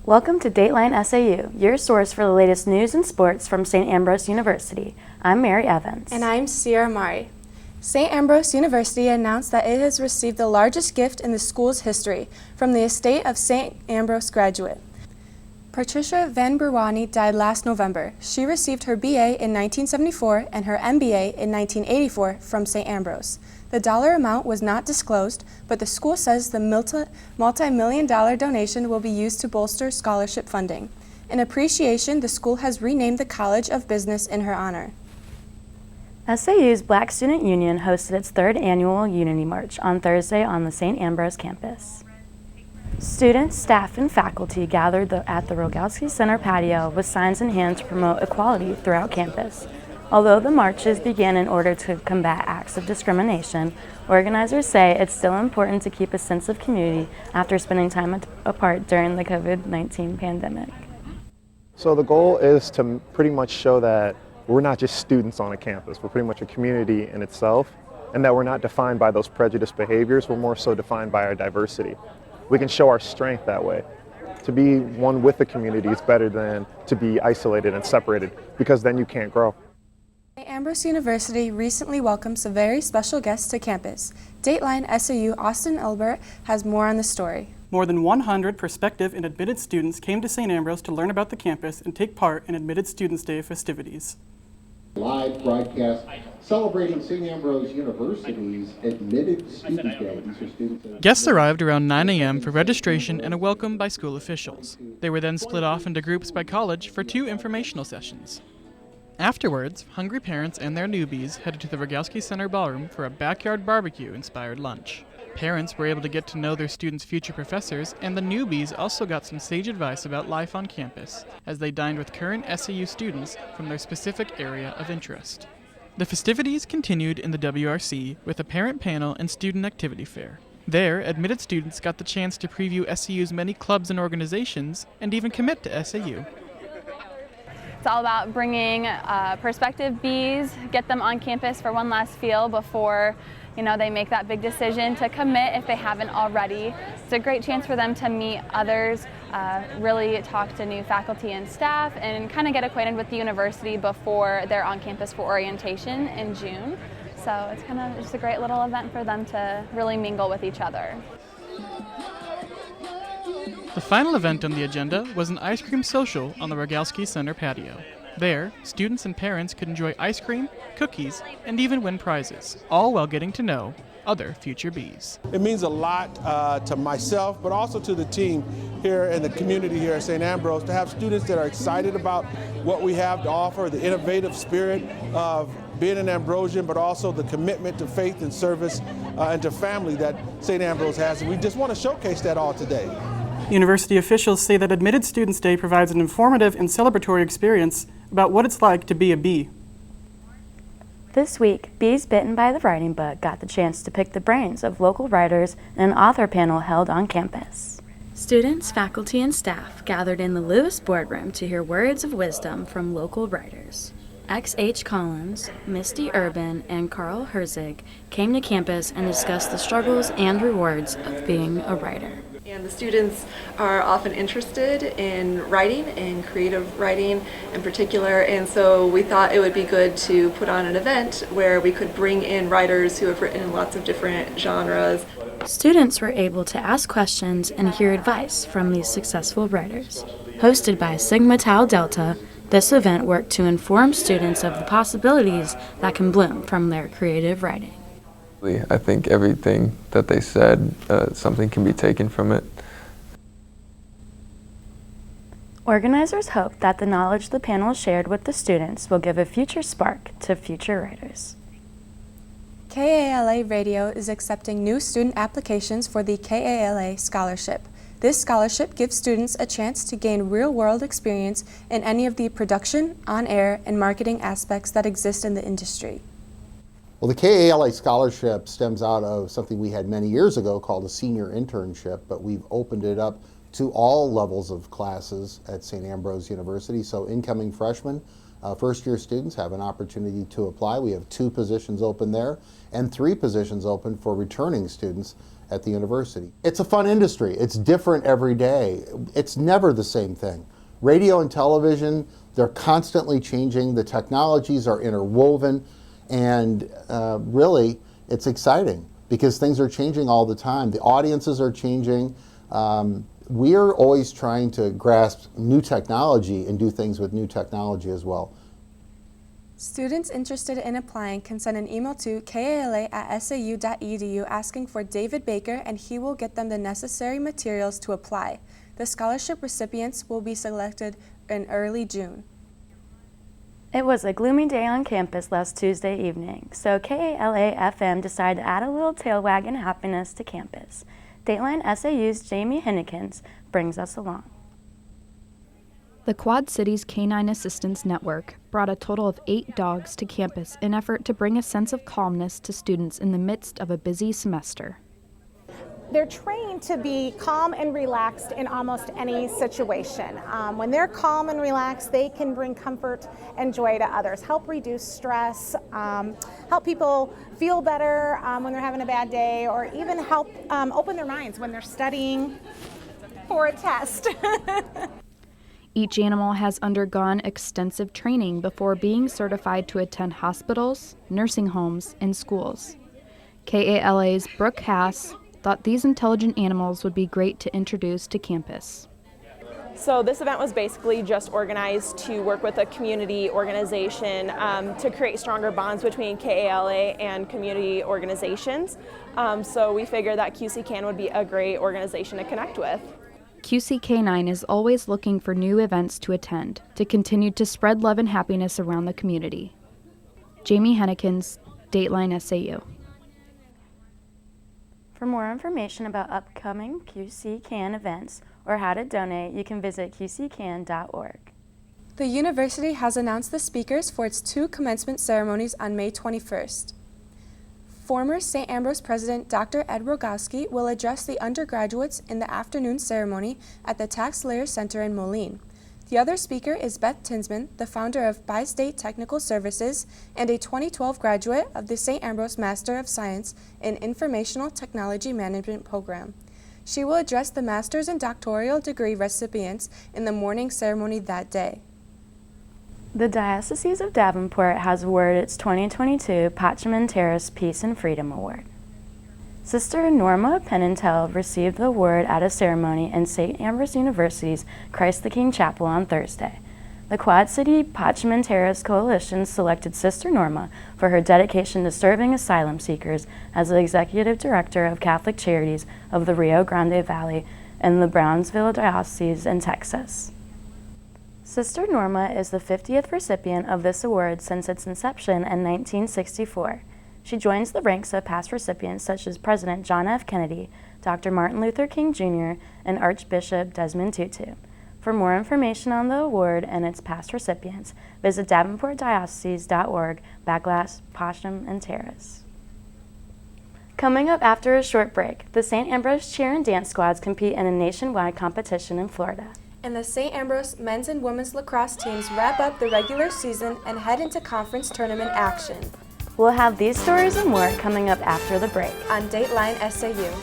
Welcome to Dateline SAU, your source for the latest news and sports from St. Ambrose University. I'm Mary Evans. And I'm Sierra Mari. St. Ambrose University announced that it has received the largest gift in the school's history from the estate of St. Ambrose graduate. Patricia Van Berwani died last November. She received her BA in 1974 and her MBA in 1984 from St. Ambrose. The dollar amount was not disclosed, but the school says the multi-million-dollar donation will be used to bolster scholarship funding. In appreciation, the school has renamed the College of Business in her honor. SAU's Black Student Union hosted its third annual Unity March on Thursday on the St. Ambrose campus. Students, staff, and faculty gathered at the Rogowski Center patio with signs in hand to promote equality throughout campus. Although the marches began in order to combat acts of discrimination, organizers say it's still important to keep a sense of community after spending time apart during the COVID-19 pandemic. So the goal is to pretty much show that we're not just students on a campus, we're pretty much a community in itself, and that we're not defined by those prejudiced behaviors, we're more so defined by our diversity. We can show our strength that way. To be one with the community is better than to be isolated and separated, because then you can't grow. St. Ambrose University recently welcomed some very special guests to campus. Dateline SAU Austin Elbert has more on the story. More than 100 prospective and admitted students came to St. Ambrose to learn about the campus and take part in Admitted Students Day festivities. Live broadcast celebrating St. Ambrose University's Admitted Students Day. These are students. Guests arrived around 9 a.m. for registration and a welcome by school officials. They were then split off into groups by college for 2 informational sessions. Afterwards, hungry parents and their newbies headed to the Rogowski Center ballroom for a backyard barbecue-inspired lunch. Parents were able to get to know their students' future professors, and the newbies also got some sage advice about life on campus as they dined with current SAU students from their specific area of interest. The festivities continued in the WRC with a parent panel and student activity fair. There, admitted students got the chance to preview SAU's many clubs and organizations and even commit to SAU. It's all about bringing prospective Bs, get them on campus for one last feel before they make that big decision to commit if they haven't already. It's a great chance for them to meet others, really talk to new faculty and staff, and kind of get acquainted with the university before they're on campus for orientation in June. So it's kind of just a great little event for them to really mingle with each other. The final event on the agenda was an ice cream social on the Rogowski Center patio. There, students and parents could enjoy ice cream, cookies, and even win prizes, all while getting to know other future Bs. It means a lot to myself, but also to the team here and the community here at St. Ambrose to have students that are excited about what we have to offer, the innovative spirit of being an Ambrosian, but also the commitment to faith and service and to family that St. Ambrose has. And we just want to showcase that all today. University officials say that Admitted Students Day provides an informative and celebratory experience about what it's like to be a B. This week, Bees Bitten by the Writing Bug got the chance to pick the brains of local writers in an author panel held on campus. Students, faculty, and staff gathered in the Lewis boardroom to hear words of wisdom from local writers. X.H. Collins, Misty Urban, and Carl Herzig came to campus and discussed the struggles and rewards of being a writer. And the students are often interested in writing and creative writing in particular, and so we thought it would be good to put on an event where we could bring in writers who have written in lots of different genres. Students were able to ask questions and hear advice from these successful writers. Hosted by Sigma Tau Delta, this event worked to inform students of the possibilities that can bloom from their creative writing. I think everything that they said, something can be taken from it. Organizers hope that the knowledge the panel shared with the students will give a future spark to future writers. KALA Radio is accepting new student applications for the KALA Scholarship. This scholarship gives students a chance to gain real-world experience in any of the production, on-air, and marketing aspects that exist in the industry. Well, the KALA Scholarship stems out of something we had many years ago called a senior internship, but we've opened it up to all levels of classes at St. Ambrose University. So incoming freshmen, first-year students have an opportunity to apply. We have 2 positions open there and 3 positions open for returning students at the university. It's a fun industry. It's different every day. It's never the same thing. Radio and television, they're constantly changing. The technologies are interwoven, and really, it's exciting because things are changing all the time. The audiences are changing. We're always trying to grasp new technology and do things with new technology as well. Students interested in applying can send an email to kala@sau.edu asking for David Baker, and he will get them the necessary materials to apply. The scholarship recipients will be selected in early June. It was a gloomy day on campus last Tuesday evening, so KALA-FM decided to add a little tail wagging happiness to campus. Dateline SAU's Jamie Hennekins brings us along. The Quad Cities Canine Assistance Network brought a total of 8 dogs to campus in an effort to bring a sense of calmness to students in the midst of a busy semester. They're trained to be calm and relaxed in almost any situation. When they're calm and relaxed, they can bring comfort and joy to others, help reduce stress, help people feel better when they're having a bad day, or even help open their minds when they're studying for a test. Each animal has undergone extensive training before being certified to attend hospitals, nursing homes, and schools. KALA's Brooke Hass thought these intelligent animals would be great to introduce to campus. So this event was basically just organized to work with a community organization to create stronger bonds between KALA and community organizations. So we figured that QC Can would be a great organization to connect with. QC Canine is always looking for new events to attend to continue to spread love and happiness around the community. Jamie Hennekins, Dateline SAU. For more information about upcoming QC Can events or how to donate, you can visit qccan.org. The university has announced the speakers for its 2 commencement ceremonies on May 21st. Former St. Ambrose President Dr. Ed Rogowski will address the undergraduates in the afternoon ceremony at the Tax Layer Center in Moline. The other speaker is Beth Tinsman, the founder of Bi-State Technical Services and a 2012 graduate of the St. Ambrose Master of Science in Informational Technology Management program. She will address the master's and doctoral degree recipients in the morning ceremony that day. The Diocese of Davenport has awarded its 2022 Pachman Terrace Peace and Freedom Award. Sister Norma Penentel received the award at a ceremony in St. Ambrose University's Christ the King Chapel on Thursday. The Quad City Pachman Terrace Coalition selected Sister Norma for her dedication to serving asylum seekers as the Executive Director of Catholic Charities of the Rio Grande Valley in the Brownsville Diocese in Texas. Sister Norma is the 50th recipient of this award since its inception in 1964. She joins the ranks of past recipients such as President John F. Kennedy, Dr. Martin Luther King Jr., and Archbishop Desmond Tutu. For more information on the award and its past recipients, visit davenportdiocese.org/Pachman and Terrace. Coming up after a short break, the St. Ambrose Cheer and Dance Squads compete in a nationwide competition in Florida. And the St. Ambrose men's and women's lacrosse teams wrap up the regular season and head into conference tournament action. We'll have these stories and more coming up after the break on Dateline SAU.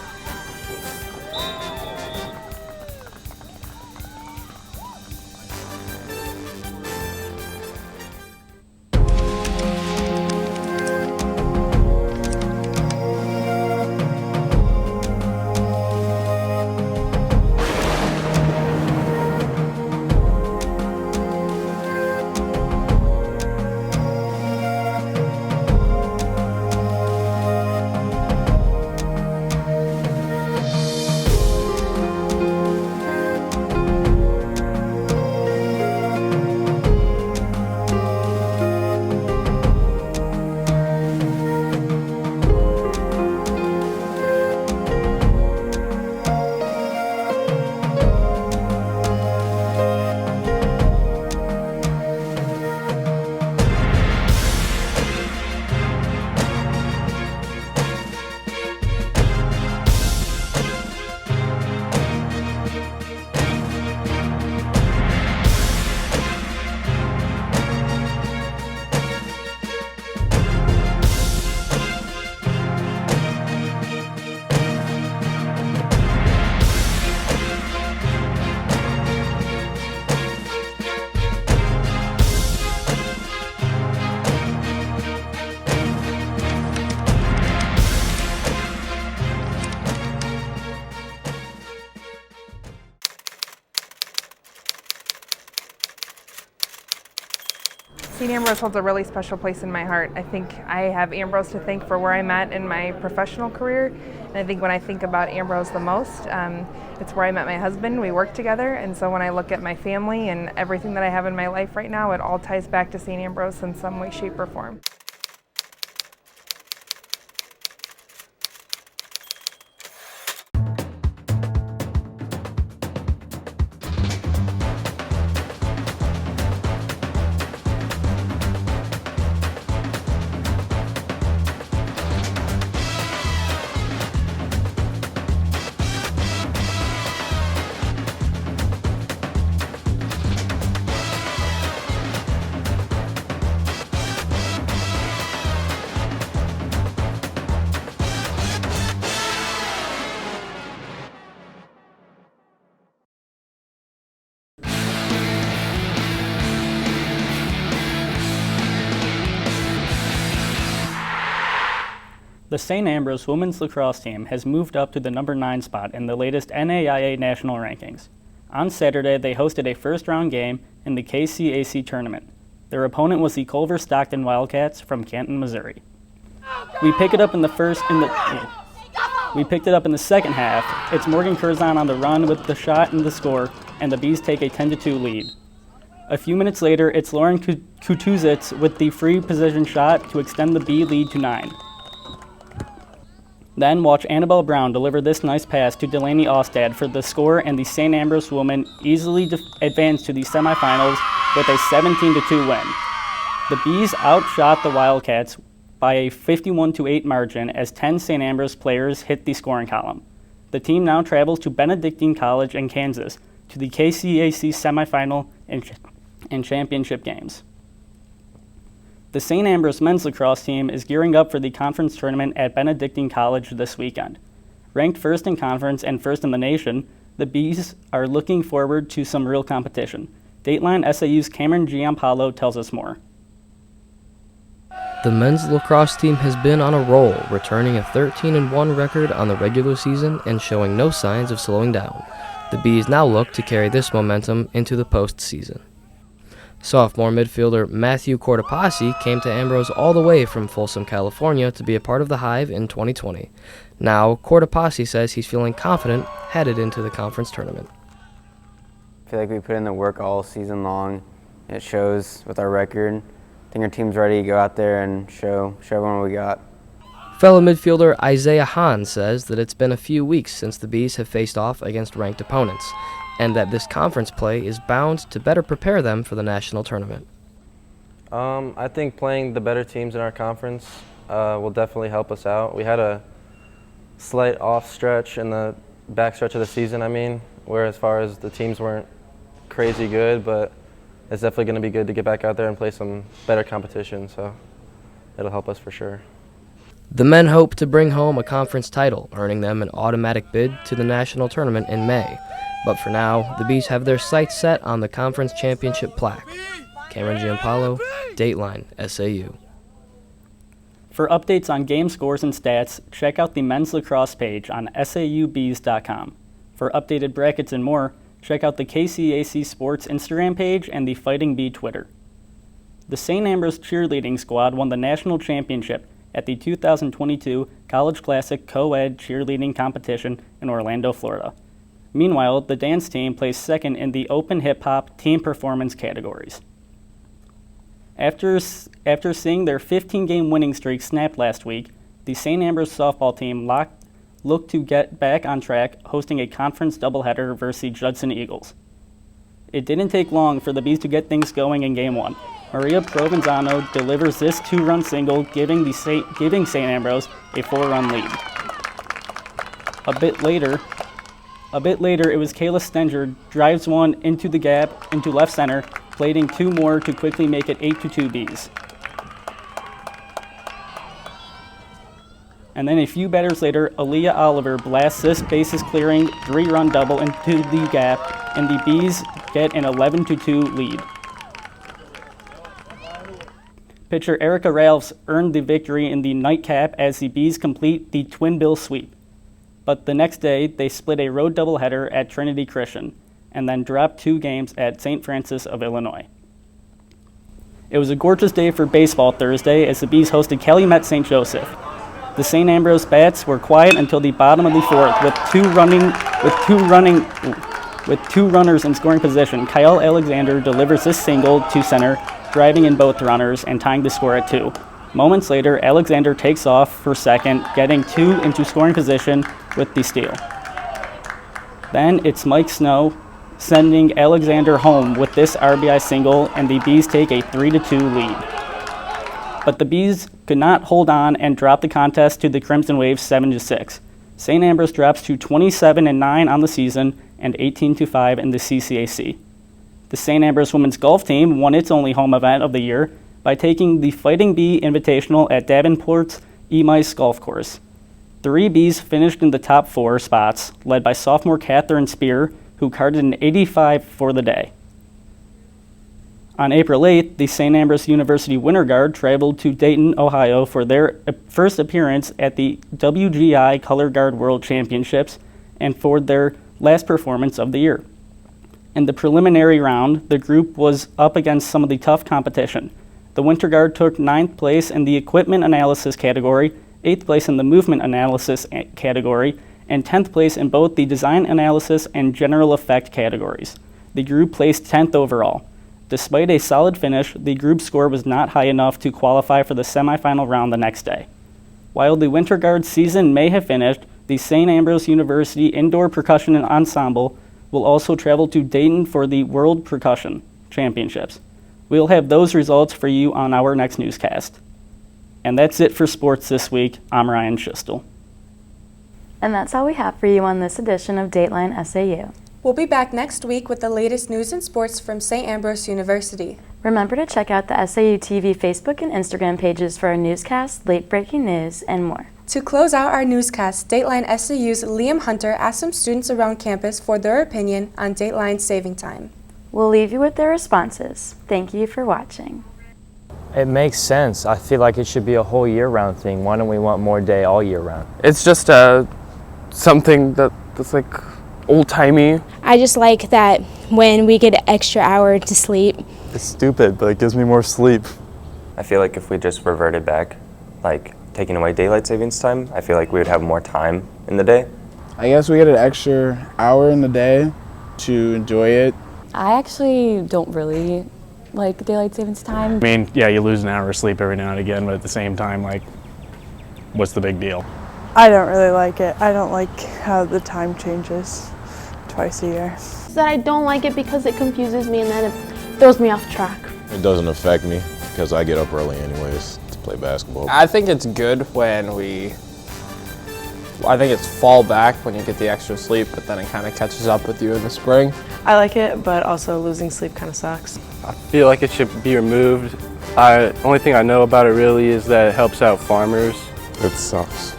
St. Ambrose holds a really special place in my heart. I think I have Ambrose to thank for where I'm at in my professional career. And I think when I think about Ambrose the most, it's where I met my husband. We worked together, and so when I look at my family and everything that I have in my life right now, it all ties back to St. Ambrose in some way, shape, or form. The St. Ambrose women's lacrosse team has moved up to the number 9 spot in the latest NAIA national rankings. On Saturday, they hosted a first-round game in the KCAC tournament. Their opponent was the Culver Stockton Wildcats from Canton, Missouri. We pick it up in the second half. It's Morgan Curzon on the run with the shot and the score, and the Bees take a 10-2 lead. A few minutes later, it's Lauren Kutuzits with the free position shot to extend the Bee lead to 9. Then watch Annabelle Brown deliver this nice pass to Delaney Ostad for the score, and the St. Ambrose women easily advance to the semifinals with a 17-2 win. The Bees outshot the Wildcats by a 51-8 margin as 10 St. Ambrose players hit the scoring column. The team now travels to Benedictine College in Kansas to the KCAC semifinal and championship games. The St. Ambrose men's lacrosse team is gearing up for the conference tournament at Benedictine College this weekend. Ranked first in conference and first in the nation, the Bees are looking forward to some real competition. Dateline SAU's Cameron Giampaolo tells us more. The men's lacrosse team has been on a roll, returning a 13-1 record on the regular season and showing no signs of slowing down. The Bees now look to carry this momentum into the postseason. Sophomore midfielder Matthew Cortopassi came to Ambrose all the way from Folsom, California to be a part of the Hive in 2020. Now, Cortopassi says he's feeling confident headed into the conference tournament. I feel like we put in the work all season long. It shows with our record. I think our team's ready to go out there and show everyone what we got. Fellow midfielder Isaiah Hahn says that it's been a few weeks since the Bees have faced off against ranked opponents, and that this conference play is bound to better prepare them for the national tournament. I think playing the better teams in our conference will definitely help us out. We had a slight off stretch in the back stretch of the season, where as far as the teams weren't crazy good, but it's definitely going to be good to get back out there and play some better competition, so it'll help us for sure. The men hope to bring home a conference title, earning them an automatic bid to the national tournament in May. But for now, the Bees have their sights set on the conference championship plaque. Cameron Giampaolo, Dateline SAU. For updates on game scores and stats, check out the men's lacrosse page on SAUbees.com. For updated brackets and more, check out the KCAC Sports Instagram page and the Fighting Bee Twitter. The St. Ambrose cheerleading squad won the national championship at the 2022 College Classic Co-Ed cheerleading competition in Orlando, Florida. Meanwhile, the dance team placed second in the Open Hip Hop Team Performance categories. After seeing their 15-game winning streak snapped last week, the St. Ambrose softball team looked to get back on track, hosting a conference doubleheader versus the Judson Eagles. It didn't take long for the Bees to get things going in Game 1. Maria Provenzano delivers this 2-run single, giving St. Ambrose a 4-run lead. A bit later, it was Kayla Stenger drives one into the gap into left center, plating 2 more to quickly make it 8-2 Bees. And then a few batters later, Aaliyah Oliver blasts this bases-clearing 3-run double into the gap, and the Bees get an 11-2 lead. Pitcher Erica Ralphs earned the victory in the nightcap as the Bees complete the twin bill sweep. But the next day, they split a road doubleheader at Trinity Christian, and then dropped 2 games at St. Francis of Illinois. It was a gorgeous day for baseball Thursday as the Bees hosted Calumet St. Joseph. The St. Ambrose bats were quiet until the bottom of the fourth with two runners in scoring position. Kyle Alexander delivers this single to center, driving in both runners and tying the score at 2. Moments later, Alexander takes off for second, getting 2 into scoring position with the steal. Then it's Mike Snow sending Alexander home with this RBI single, and the Bees take a 3-2 lead. But the Bees could not hold on and drop the contest to the Crimson Waves 7-6. St. Ambrose drops to 27-9 on the season and 18-5 in the CCAC. The St. Ambrose women's golf team won its only home event of the year by taking the Fighting Bee Invitational at Davenport's E-Mice Golf Course. 3 Bees finished in the top 4 spots, led by sophomore Catherine Spear, who carded an 85 for the day. On April 8th, the St. Ambrose University Winter Guard traveled to Dayton, Ohio for their first appearance at the WGI Color Guard World Championships and for their last performance of the year. In the preliminary round, the group was up against some of the tough competition. The Winter Guard took 9th place in the Equipment Analysis category, 8th place in the Movement Analysis category, and 10th place in both the Design Analysis and General Effect categories. The group placed 10th overall. Despite a solid finish, the group score was not high enough to qualify for the semifinal round the next day. While the Winter Guard season may have finished, the St. Ambrose University Indoor Percussion Ensemble will also travel to Dayton for the World Percussion Championships. We'll have those results for you on our next newscast. And that's it for sports this week. I'm Ryan Schistel. And that's all we have for you on this edition of Dateline SAU. We'll be back next week with the latest news and sports from St. Ambrose University. Remember to check out the SAUtv Facebook and Instagram pages for our newscasts, late breaking news, and more. To close out our newscast, Dateline SAU's Liam Hunter asked some students around campus for their opinion on Dateline saving time. We'll leave you with their responses. Thank you for watching. It makes sense. I feel like it should be a whole year-round thing. Why don't we want more day all year round? It's just something that's like old-timey. I just like that when we get an extra hour to sleep. It's stupid, but it gives me more sleep. I feel like if we just reverted back, like taking away daylight savings time, I feel like we would have more time in the day. I guess we get an extra hour in the day to enjoy it. I actually don't really like daylight savings time. I mean, yeah, you lose an hour of sleep every now and again, but at the same time, like, what's the big deal? I don't really like it. I don't like how the time changes twice a year. That I don't like it because it confuses me and then it throws me off track. It doesn't affect me because I get up early anyways to play basketball. I think it's good when I think it's fall back when you get the extra sleep, but then it kind of catches up with you in the spring. I like it, but also losing sleep kind of sucks. I feel like it should be removed. Only thing I know about it really is that it helps out farmers. It sucks.